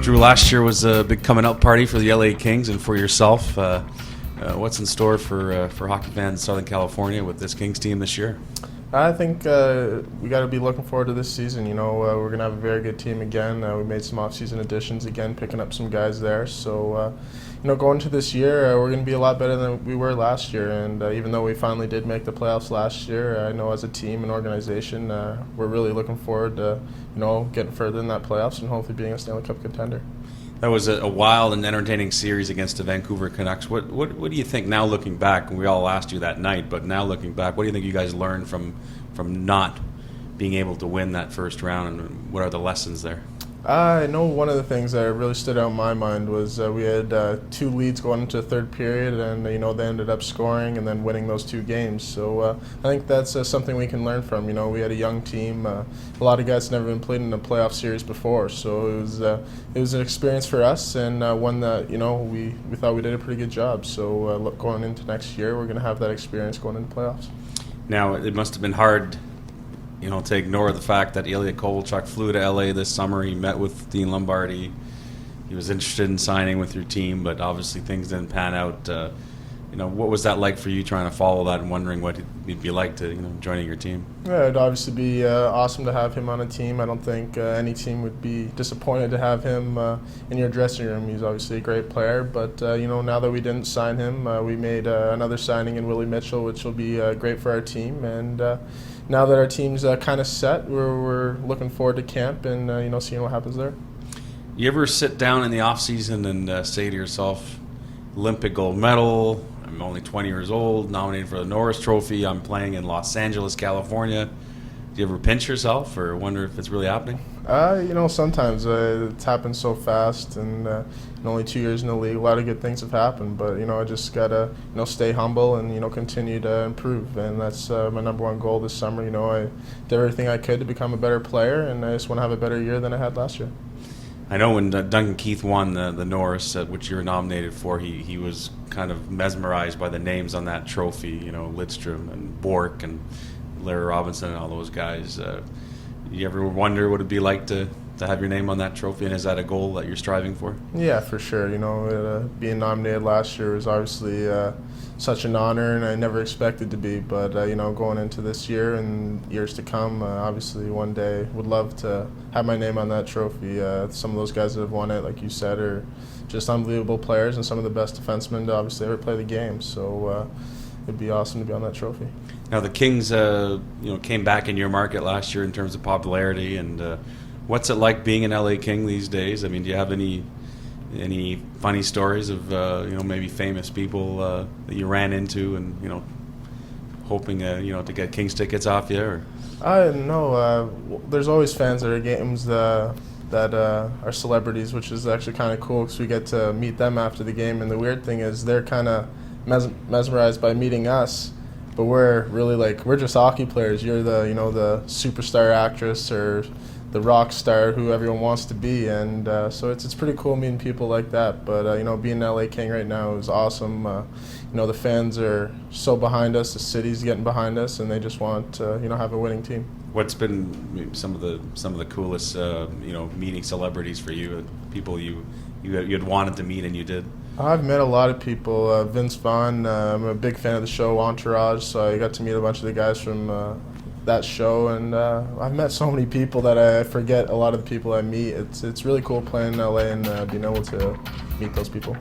Drew, last year was a big coming out party for the LA Kings and for yourself. What's in store for hockey fans in Southern California with this Kings team this year? I think we got to be looking forward to this season. We're going to have a very good team again. We made some off-season additions again, picking up some guys there. So, going into this year, we're going to be a lot better than we were last year. And even though we finally did make the playoffs last year, I know as a team and organization, we're really looking forward to, getting further in that playoffs and hopefully being a Stanley Cup contender. That was a wild and entertaining series against the Vancouver Canucks. What do you think now looking back? And we all asked you that night, but now looking back, what do you think you guys learned from not being able to win that first round, and what are the lessons there? I know one of the things that really stood out in my mind was we had 2 leads going into the third period, and they ended up scoring and then winning those 2 games. So I think that's something we can learn from. We had a young team. A lot of guys never been played in a playoff series before, so it was an experience for us, and one that we thought we did a pretty good job. So going into next year, we're going to have that experience going into playoffs. Now, it must have been hard, to ignore the fact that Ilya Kovalchuk flew to LA this summer. He met with Dean Lombardi. He was interested in signing with your team, but obviously things didn't pan out. What was that like for you, trying to follow that and wondering what it'd be like to, joining your team? Yeah, it'd obviously be awesome to have him on a team. I don't think any team would be disappointed to have him in your dressing room. He's obviously a great player, but now that we didn't sign him, we made another signing in Willie Mitchell, which will be great for our team. And now that our team's kind of set, we're looking forward to camp and seeing what happens there. You ever sit down in the off season and say to yourself, Olympic gold medal, I'm only 20 years old, nominated for the Norris Trophy, I'm playing in Los Angeles, California. Do you ever pinch yourself or wonder if it's really happening? Sometimes it's happened so fast, and in only 2 years in the league, a lot of good things have happened. But I just gotta stay humble and continue to improve, and that's my number one goal this summer. I did everything I could to become a better player, and I just want to have a better year than I had last year. I know when Duncan Keith won the Norris, which you were nominated for, he was kind of mesmerized by the names on that trophy, Lidstrom and Bork and Larry Robinson and all those guys. You ever wonder what it'd be like to have your name on that trophy, and is that a goal that you're striving for? Yeah, for sure. Being nominated last year was obviously such an honor, and I never expected to be. But going into this year and years to come, obviously one day would love to have my name on that trophy. Some of those guys that have won it, like you said, are just unbelievable players and some of the best defensemen to obviously ever play the game. So it'd be awesome to be on that trophy. Now the Kings, came back in your market last year in terms of popularity, and what's it like being an LA King these days? I mean, do you have any funny stories of maybe famous people that you ran into and hoping to get Kings tickets off you? Or? I know. There's always fans at our games that are celebrities, which is actually kind of cool because we get to meet them after the game. And the weird thing is they're kind of mesmerized by meeting us, but we're really we're just hockey players. You're the superstar actress or the rock star who everyone wants to be, and so it's pretty cool meeting people like that. But being an LA King right now is awesome. The fans are so behind us, the city's getting behind us, and they just want to have a winning team. What's been some of the coolest meeting celebrities for you, people you had wanted to meet and you did? I've met a lot of people. Vince Vaughn, I'm a big fan of the show Entourage, so I got to meet a bunch of the guys from that show, and I've met so many people that I forget a lot of the people I meet. It's really cool playing in LA and being able to meet those people.